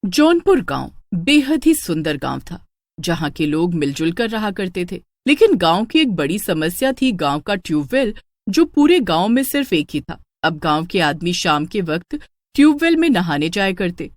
जौनपुर गांव बेहद ही सुंदर गांव था, जहां के लोग मिलजुल कर रहा करते थे। लेकिन गांव की एक बड़ी समस्या थी गांव का ट्यूबवेल, जो पूरे गांव में सिर्फ एक ही था। अब गांव के आदमी शाम के वक्त ट्यूबवेल में नहाने जाया करते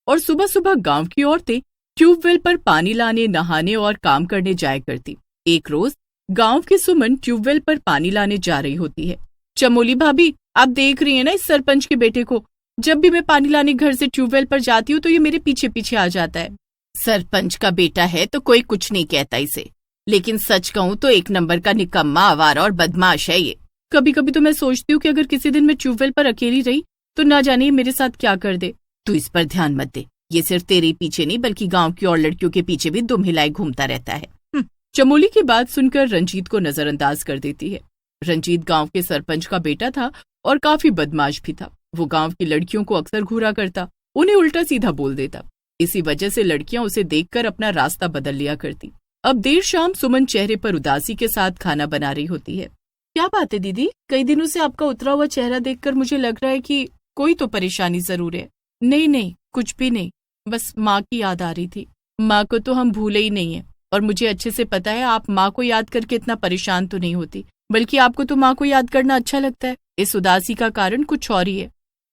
और सुबह सुबह गांव की औरतें ट्यूबवेल पर पानी लाने, नहाने और काम करने जाया करती। एक रोज गांव की सुमन ट्यूबवेल पर पानी लाने जा रही होती है। चमोली भाभी, आप देख रही है ना इस सरपंच के बेटे को? जब भी मैं पानी लाने घर से ट्यूबवेल पर जाती हूँ तो ये मेरे पीछे पीछे आ जाता है। सरपंच का बेटा है तो कोई कुछ नहीं कहता इसे, लेकिन सच कहूँ तो एक नंबर का निकम्मा, आवारा और बदमाश है ये। कभी कभी तो मैं सोचती हूँ कि अगर किसी दिन मैं ट्यूबवेल पर अकेली रही तो ना जाने ये मेरे साथ क्या कर दे। तू इस पर ध्यान मत दे, ये सिर्फ तेरे पीछे नहीं बल्कि गांव की और लड़कियों के पीछे भी दुम हिलाए घूमता रहता है। चमोली की बात सुनकर रंजीत को नजरअंदाज कर देती है। रंजीत गांव के सरपंच का बेटा था और काफी बदमाश भी था। वो गांव की लड़कियों को अक्सर घूरा करता, उन्हें उल्टा सीधा बोल देता। इसी वजह से लड़कियां उसे देखकर अपना रास्ता बदल लिया करती। अब देर शाम सुमन चेहरे पर उदासी के साथ खाना बना रही होती है। क्या बात है दीदी, कई दिनों से आपका उतरा हुआ चेहरा देखकर मुझे लग रहा है कि कोई तो परेशानी जरूर है। नहीं, कुछ भी नहीं, बस माँ की याद आ रही थी। माँ को तो हम भूले ही नहीं है और मुझे अच्छे से पता है आप माँ को याद करके इतना परेशान तो नहीं होती, बल्कि आपको तो माँ को याद करना अच्छा लगता है। इस उदासी का कारण कुछ और ही है।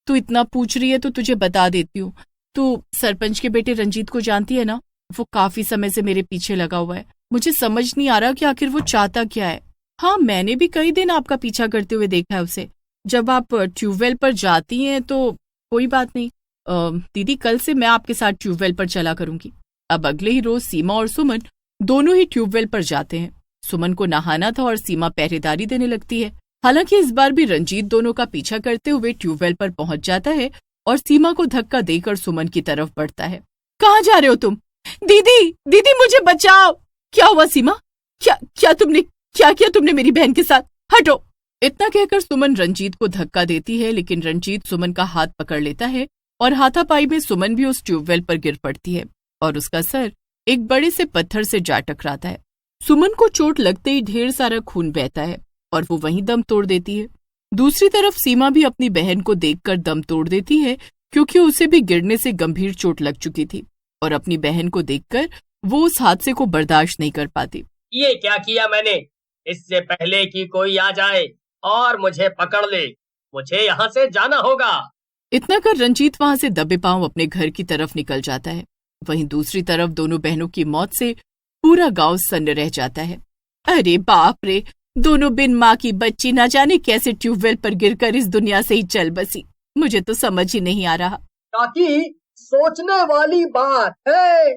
तू इतना पूछ रही है तो तुझे बता देती हूँ। तू सरपंच के बेटे रंजीत को जानती है ना? वो काफी समय से मेरे पीछे लगा हुआ है। मुझे समझ नहीं आ रहा कि आखिर वो चाहता क्या है। हाँ, मैंने भी कई दिन आपका पीछा करते हुए देखा है उसे। जब आप ट्यूबवेल पर जाती हैं तो कोई बात नहीं दीदी, कल से मैं आपके साथ ट्यूबवेल पर चला करूंगी। अब अगले ही रोज सीमा और सुमन दोनों ही ट्यूबवेल पर जाते हैं। सुमन को नहाना था और सीमा पहरेदारी देने लगती है। हालांकि इस बार भी रंजीत दोनों का पीछा करते हुए ट्यूबवेल पर पहुंच जाता है और सीमा को धक्का देकर सुमन की तरफ बढ़ता है। कहाँ जा रहे हो तुम? दीदी मुझे बचाओ। क्या हुआ सीमा? क्या किया तुमने मेरी बहन के साथ? हटो। इतना कहकर सुमन रंजीत को धक्का देती है, लेकिन रंजीत सुमन का हाथ पकड़ लेता है और हाथापाई में सुमन भी उस ट्यूबवेल पर गिर पड़ती है और उसका सर एक बड़े से पत्थर से जा टकराता है। सुमन को चोट लगते ही ढेर सारा खून बहता है और वो वहीं दम तोड़ देती है। दूसरी तरफ सीमा भी अपनी बहन को देखकर दम तोड़ देती है, क्योंकि उसे भी गिरने से गंभीर चोट लग चुकी थी और अपनी बहन को देखकर वो उस हादसे को बर्दाश्त नहीं कर पाती। ये क्या किया मैंने? इससे पहले कि कोई आ जाए और मुझे पकड़ ले, मुझे यहाँ से जाना होगा। इतना कर रंजीत वहाँ से दबे पांव अपने घर की तरफ निकल जाता है। वहीं दूसरी तरफ दोनों बहनों की मौत से पूरा गांव सन्न रह जाता है। अरे बाप रे, दोनों बिन माँ की बच्ची ना जाने कैसे ट्यूबवेल पर गिरकर इस दुनिया से ही चल बसी। मुझे तो समझ ही नहीं आ रहा। काकी, सोचने वाली बात है।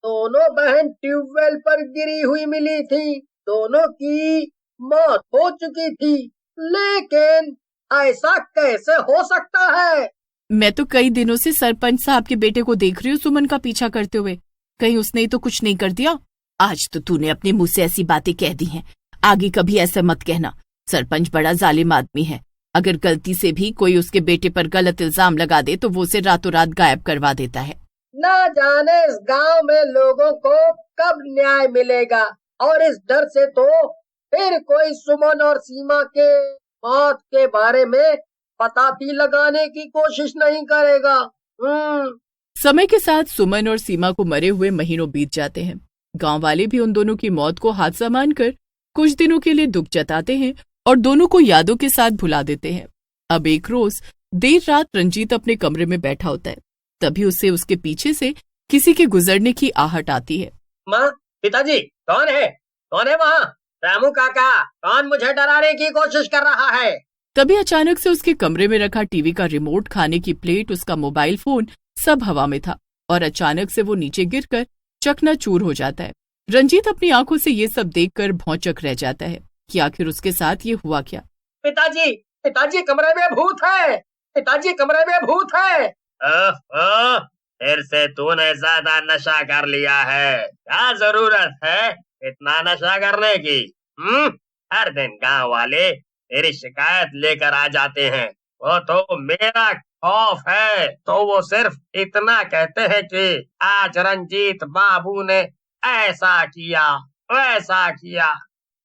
दोनों बहन ट्यूबवेल पर गिरी हुई मिली थी, दोनों की मौत हो चुकी थी, लेकिन ऐसा कैसे हो सकता है? मैं तो कई दिनों से सरपंच साहब के बेटे को देख रही हूँ सुमन का पीछा करते हुए। कहीं उसने तो कुछ नहीं कर दिया? आज तो तूने अपने मुंह से ऐसी बातें कह दी हैं, आगे कभी ऐसा मत कहना। सरपंच बड़ा जालिम आदमी है। अगर गलती से भी कोई उसके बेटे पर गलत इल्जाम लगा दे तो वो उसे रातों रात गायब करवा देता है। ना जाने इस गांव में लोगों को कब न्याय मिलेगा, और इस डर से तो फिर कोई सुमन और सीमा के मौत के बारे में पता भी लगाने की कोशिश नहीं करेगा। समय के साथ सुमन और सीमा को मरे हुए महीनों बीत जाते हैं। गांव वाले भी उन दोनों की मौत को हादसा मानकर कुछ दिनों के लिए दुख जताते हैं और दोनों को यादों के साथ भुला देते हैं। अब एक रोज देर रात रंजीत अपने कमरे में बैठा होता है, तभी उसे उसके पीछे से किसी के गुजरने की आहट आती है। माँ, पिताजी, कौन है वहाँ? रामू काका, कौन मुझे डराने की कोशिश कर रहा है? तभी अचानक से उसके कमरे में रखा टीवी का रिमोट, खाने की प्लेट, उसका मोबाइल फोन सब हवा में था और अचानक से वो नीचे गिरकर चकनाचूर हो जाता है। रंजीत अपनी आंखों से ये सब देखकर भौंचक रह जाता है कि आखिर उसके साथ ये हुआ क्या। पिताजी कमरे में भूत है। पिताजी कमरे में भूत है। फिर से तूने ज्यादा नशा कर लिया है। क्या जरूरत है इतना नशा करने की? हर दिन गांव वाले तेरी शिकायत लेकर आ जाते हैं। वो तो मेरा खौफ है तो वो सिर्फ इतना कहते हैं कि आज रंजीत बाबू ने ऐसा किया वैसा किया।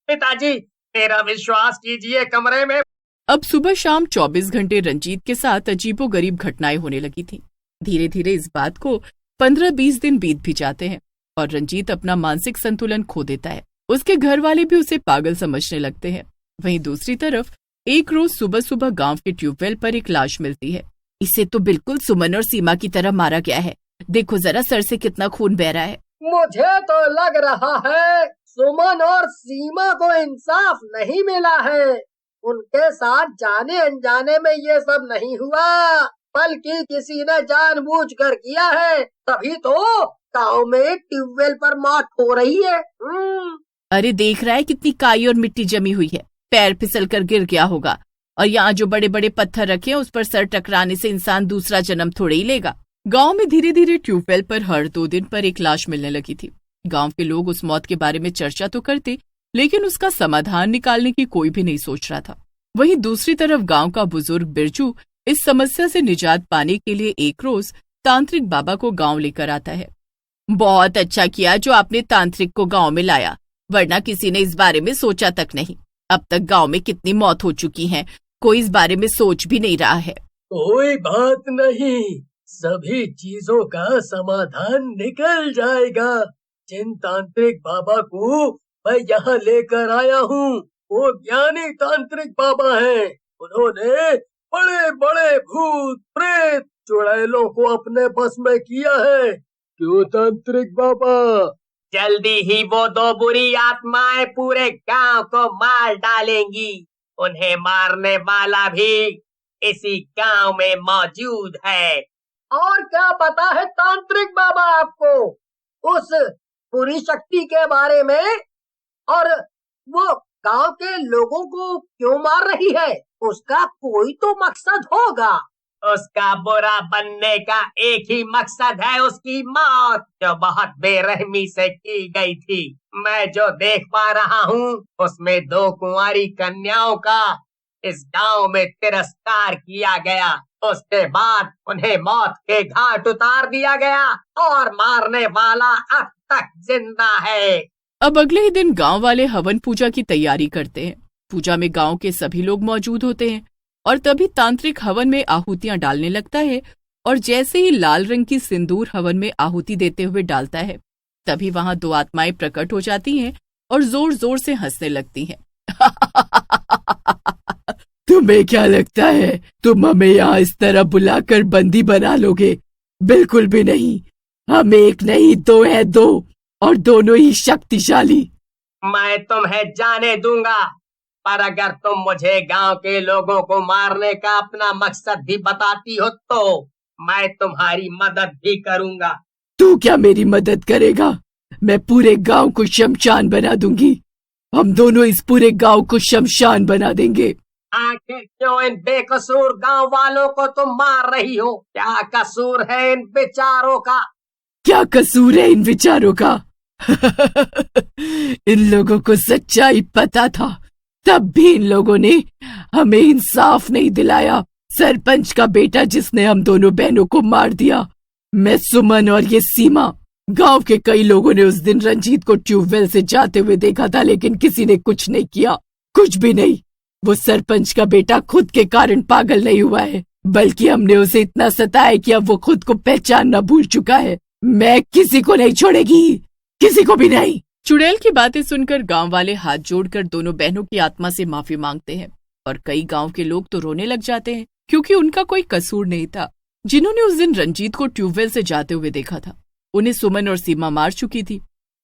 पिताजी, मेरा विश्वास कीजिए, कमरे में। अब सुबह शाम 24 घंटे रंजीत के साथ अजीबोगरीब घटनाएं होने लगी थी। धीरे धीरे इस बात को 15-20 दिन बीत भी जाते हैं और रंजीत अपना मानसिक संतुलन खो देता है। उसके घर वाले भी उसे पागल समझने लगते हैं। वहीं दूसरी तरफ एक रोज सुबह सुबह गांव के ट्यूबवेल पर एक लाश मिलती है। इसे तो बिल्कुल सुमन और सीमा की तरह मारा गया है। देखो जरा सर से कितना खून बह रहा है। मुझे तो लग रहा है सुमन और सीमा को इंसाफ नहीं मिला है। उनके साथ जाने अनजाने में ये सब नहीं हुआ, बल्कि किसी ने जानबूझकर किया है। तभी तो गांव में ट्यूबवेल पर मौत हो रही है। अरे देख रहा है कितनी काई और मिट्टी जमी हुई है, पैर फिसल कर गिर गया होगा। और यहाँ जो बड़े बड़े पत्थर रखे हैं उस पर सर टकराने से इंसान दूसरा जन्म थोड़े ही लेगा। गांव में धीरे धीरे ट्यूबवेल पर हर 2 दिन पर एक लाश मिलने लगी थी। गांव के लोग उस मौत के बारे में चर्चा तो करते, लेकिन उसका समाधान निकालने की कोई भी नहीं सोच रहा था। वहीं दूसरी तरफ गांव का बुजुर्ग बिरजू इस समस्या से निजात पाने के लिए एक रोज तांत्रिक बाबा को गांव लेकर आता है। बहुत अच्छा किया जो आपने तांत्रिक को गांव में लाया, वरना किसी ने इस बारे में सोचा तक नहीं। अब तक गांव में कितनी मौत हो चुकी है, कोई इस बारे में सोच भी नहीं रहा है। कोई बात नहीं, सभी चीजों का समाधान निकल जाएगा। जिन तांत्रिक बाबा को मैं यहाँ लेकर आया हूँ वो ज्ञानी तांत्रिक बाबा हैं। उन्होंने बड़े बड़े भूत प्रेत चुड़ैलों को अपने बस में किया है। क्यों तांत्रिक बाबा? जल्दी ही वो 2 बुरी आत्माएं पूरे गांव को मार डालेंगी। उन्हें मारने वाला भी इसी गांव में मौजूद है। और क्या पता है तांत्रिक बाबा आपको उस पूरी शक्ति के बारे में? और वो गांव के लोगों को क्यों मार रही है? उसका कोई तो मकसद होगा। उसका बुरा बनने का एक ही मकसद है, उसकी मौत, जो बहुत बेरहमी से की गई थी। मैं जो देख पा रहा हूँ उसमें 2 कुंवारी कन्याओं का इस गांव में तिरस्कार किया गया। उसके बाद उन्हें मौत के घाट उतार दिया गया और मारने वाला अब तक जिंदा है। अब अगले ही दिन गांव वाले हवन पूजा की तैयारी करते हैं। पूजा में गांव के सभी लोग मौजूद होते हैं और तभी तांत्रिक हवन में आहुतियां डालने लगता है। और जैसे ही लाल रंग की सिंदूर हवन में आहुति देते हुए डालता है, तभी वहां 2 आत्माएं प्रकट हो जाती हैं और जोर जोर से हंसने लगती हैं। तुम्हें क्या लगता है तुम हमें यहाँ इस तरह बुलाकर बंदी बना लोगे? बिल्कुल भी नहीं। हम 1 नहीं 2 हैं, 2, और दोनों ही शक्तिशाली। मैं तुम्हें जाने दूंगा, पर अगर तुम मुझे गांव के लोगों को मारने का अपना मकसद भी बताती हो तो मैं तुम्हारी मदद भी करूंगा। तू क्या मेरी मदद करेगा? मैं पूरे गांव को शमशान बना दूंगी। हम दोनों इस पूरे गांव को शमशान बना देंगे। आखिर क्यों इन बेकसूर गांव वालों को तुम मार रही हो? क्या कसूर है इन बेचारों का? क्या कसूर है इन विचारों का? इन लोगों को सच्चाई पता था, तब भी इन लोगों ने हमें इंसाफ नहीं दिलाया। सरपंच का बेटा जिसने हम दोनों बहनों को मार दिया, मैं, सुमन और ये सीमा। गांव के कई लोगों ने उस दिन रंजीत को ट्यूबवेल से जाते हुए देखा था, लेकिन किसी ने कुछ नहीं किया, कुछ भी नहीं। वो सरपंच का बेटा खुद के कारण पागल नहीं हुआ है, बल्कि हमने उसे इतना सताया कि अब वो खुद को पहचानना भूल चुका है। मैं किसी को नहीं छोड़ेगी, किसी को भी नहीं। चुड़ैल की बातें सुनकर गांव वाले हाथ जोड़कर दोनों बहनों की आत्मा से माफी मांगते हैं और कई गांव के लोग तो रोने लग जाते हैं, क्योंकि उनका कोई कसूर नहीं था। जिन्होंने उस दिन रंजीत को ट्यूबवेल से जाते हुए देखा था, उन्हें सुमन और सीमा मार चुकी थी।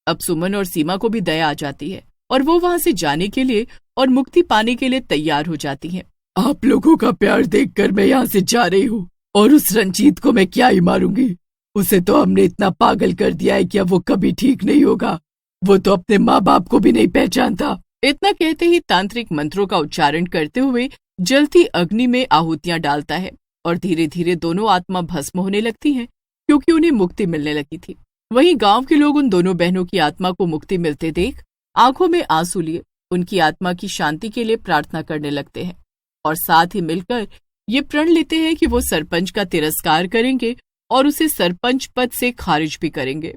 अब सुमन और सीमा को भी दया आ जाती है और वो वहां से जाने के लिए और मुक्ति पाने के लिए तैयार हो जाती हैं। आप लोगों का प्यार देखकर मैं यहाँ से जा रही हूँ, और उस रंजीत को मैं क्या ही मारूंगी। उसे तो हमने इतना पागल कर दिया है कि अब वो कभी ठीक नहीं होगा। वो तो अपने माँ बाप को भी नहीं पहचानता। इतना कहते ही तांत्रिक मंत्रों का उच्चारण करते हुए जलती अग्नि में आहुतियां डालता है और धीरे धीरे दोनों आत्मा भस्म होने लगती हैं, क्योंकि उन्हें मुक्ति मिलने लगी थी। वहीं गांव के लोग उन दोनों बहनों की आत्मा को मुक्ति मिलते देख आंखों में आंसू लिए उनकी आत्मा की शांति के लिए प्रार्थना करने लगते हैं और साथ ही मिलकर ये प्रण लेते हैं कि वो सरपंच का तिरस्कार करेंगे और उसे सरपंच पद से खारिज भी करेंगे।